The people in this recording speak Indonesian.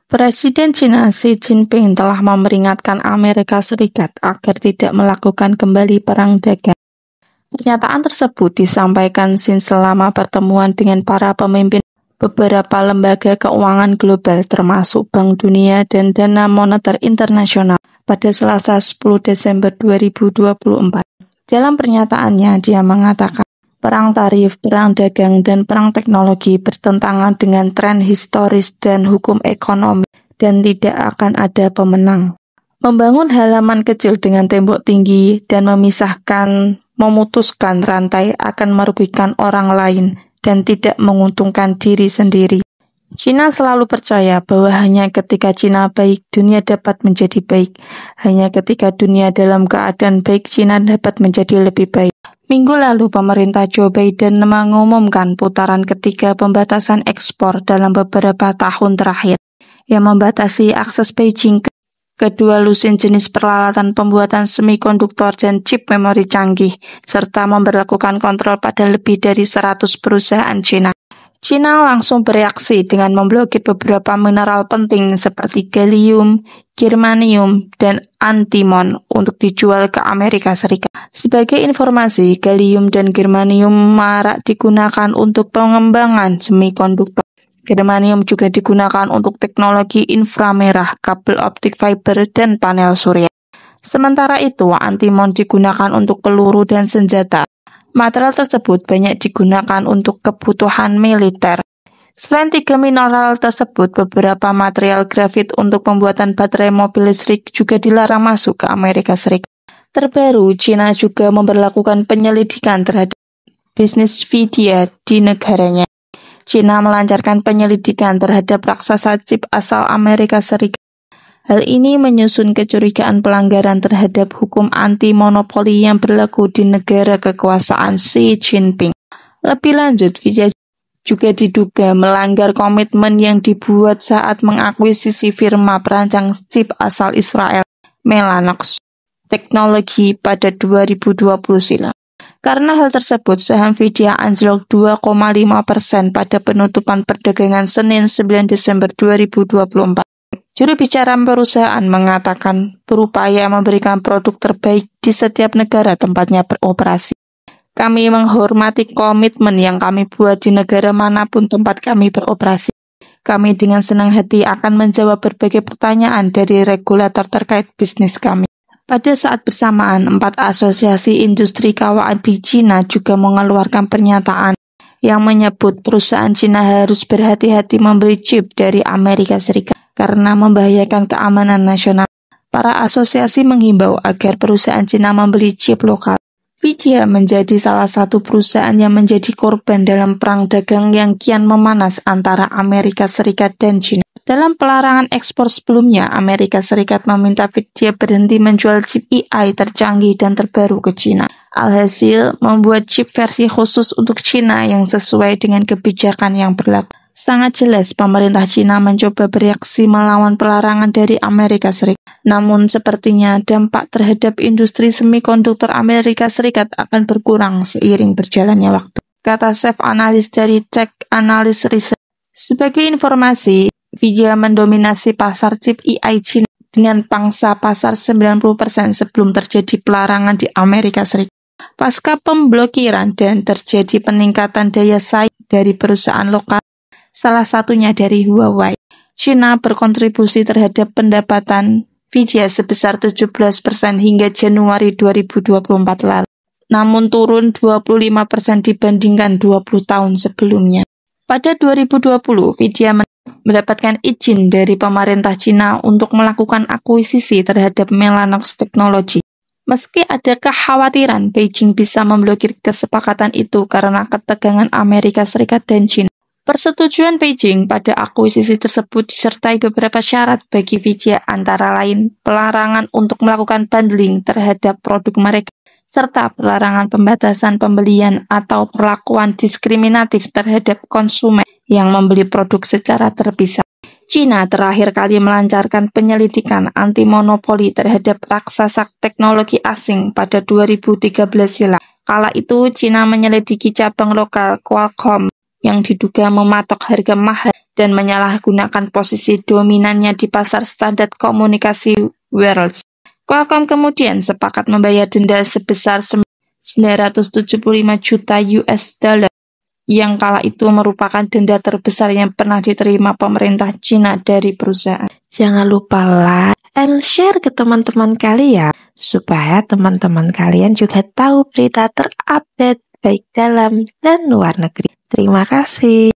Presiden China Xi Jinping telah memperingatkan Amerika Serikat agar tidak melakukan kembali perang dagang. Pernyataan tersebut disampaikan Xi selama pertemuan dengan para pemimpin beberapa lembaga keuangan global termasuk Bank Dunia dan Dana Moneter Internasional pada Selasa 10 Desember 2024. Dalam pernyataannya, dia mengatakan, perang tarif, perang dagang, dan perang teknologi bertentangan dengan tren historis dan hukum ekonomi dan tidak akan ada pemenang. Membangun halaman kecil dengan tembok tinggi dan memutuskan rantai akan merugikan orang lain dan tidak menguntungkan diri sendiri. China selalu percaya bahwa hanya ketika China baik, dunia dapat menjadi baik. Hanya ketika dunia dalam keadaan baik, China dapat menjadi lebih baik. Minggu lalu, pemerintah Joe Biden mengumumkan putaran ketiga pembatasan ekspor dalam beberapa tahun terakhir, yang membatasi akses Beijing ke dua lusin jenis peralatan pembuatan semikonduktor dan chip memori canggih, serta memberlakukan kontrol pada lebih dari 100 perusahaan China. China langsung bereaksi dengan memblokir beberapa mineral penting seperti gallium, germanium, dan antimon untuk dijual ke Amerika Serikat. Sebagai informasi, gallium dan germanium marak digunakan untuk pengembangan semikonduktor. Germanium juga digunakan untuk teknologi inframerah, kabel optik fiber, dan panel surya. Sementara itu, antimon digunakan untuk peluru dan senjata. Material tersebut banyak digunakan untuk kebutuhan militer. Selain tiga mineral tersebut, beberapa material grafit untuk pembuatan baterai mobil listrik juga dilarang masuk ke Amerika Serikat. Terbaru, China juga memberlakukan penyelidikan terhadap bisnis Nvidia di negaranya. China melancarkan penyelidikan terhadap raksasa chip asal Amerika Serikat. Hal ini menyusun kecurigaan pelanggaran terhadap hukum anti-monopoli yang berlaku di negara kekuasaan Xi Jinping. Lebih lanjut, Nvidia juga diduga melanggar komitmen yang dibuat saat mengakuisisi firma perancang chip asal Israel, Mellanox Technology pada 2020 silam. Karena hal tersebut, saham Nvidia anjlok 2,5% pada penutupan perdagangan Senin 9 Desember 2024. Juru bicara perusahaan mengatakan berupaya memberikan produk terbaik di setiap negara tempatnya beroperasi. Kami menghormati komitmen yang kami buat di negara manapun tempat kami beroperasi. Kami dengan senang hati akan menjawab berbagai pertanyaan dari regulator terkait bisnis kami. Pada saat bersamaan, 4 asosiasi industri kawat di China juga mengeluarkan pernyataan yang menyebut perusahaan China harus berhati-hati membeli chip dari Amerika Serikat karena membahayakan keamanan nasional. Para asosiasi menghimbau agar perusahaan China membeli chip lokal. Nvidia menjadi salah satu perusahaan yang menjadi korban dalam perang dagang yang kian memanas antara Amerika Serikat dan China. Dalam pelarangan ekspor sebelumnya, Amerika Serikat meminta Nvidia berhenti menjual chip AI tercanggih dan terbaru ke China. Alhasil, membuat chip versi khusus untuk China yang sesuai dengan kebijakan yang berlaku. Sangat jelas pemerintah China mencoba bereaksi melawan pelarangan dari Amerika Serikat. Namun sepertinya dampak terhadap industri semikonduktor Amerika Serikat akan berkurang seiring berjalannya waktu, kata chef analis dari Tech Analyst Research. Sebagai informasi, Nvidia mendominasi pasar chip AI China dengan pangsa pasar 90% sebelum terjadi pelarangan di Amerika Serikat. Pasca pemblokiran dan terjadi peningkatan daya saing dari perusahaan lokal, salah satunya dari Huawei. China berkontribusi terhadap pendapatan Nvidia sebesar 17% hingga Januari 2024 lalu, namun turun 25% dibandingkan 20 tahun sebelumnya. Pada 2020, Nvidia mendapatkan izin dari pemerintah China untuk melakukan akuisisi terhadap Mellanox Technology. Meski ada kekhawatiran Beijing bisa memblokir kesepakatan itu karena ketegangan Amerika Serikat dan China. Persetujuan Beijing pada akuisisi tersebut disertai beberapa syarat bagi Nvidia, antara lain pelarangan untuk melakukan bundling terhadap produk mereka, serta pelarangan pembatasan pembelian atau perlakuan diskriminatif terhadap konsumen yang membeli produk secara terpisah. China terakhir kali melancarkan penyelidikan anti-monopoli terhadap raksasa teknologi asing pada 2013 silam. Kala itu, China menyelidiki cabang lokal Qualcomm yang diduga mematok harga mahal dan menyalahgunakan posisi dominannya di pasar standar komunikasi wireless. Qualcomm kemudian sepakat membayar denda sebesar 975 juta US dollar, yang kala itu merupakan denda terbesar yang pernah diterima pemerintah Cina dari perusahaan. Jangan lupa like and share ke teman-teman kalian, supaya teman-teman kalian juga tahu berita terupdate baik dalam dan luar negeri. Terima kasih.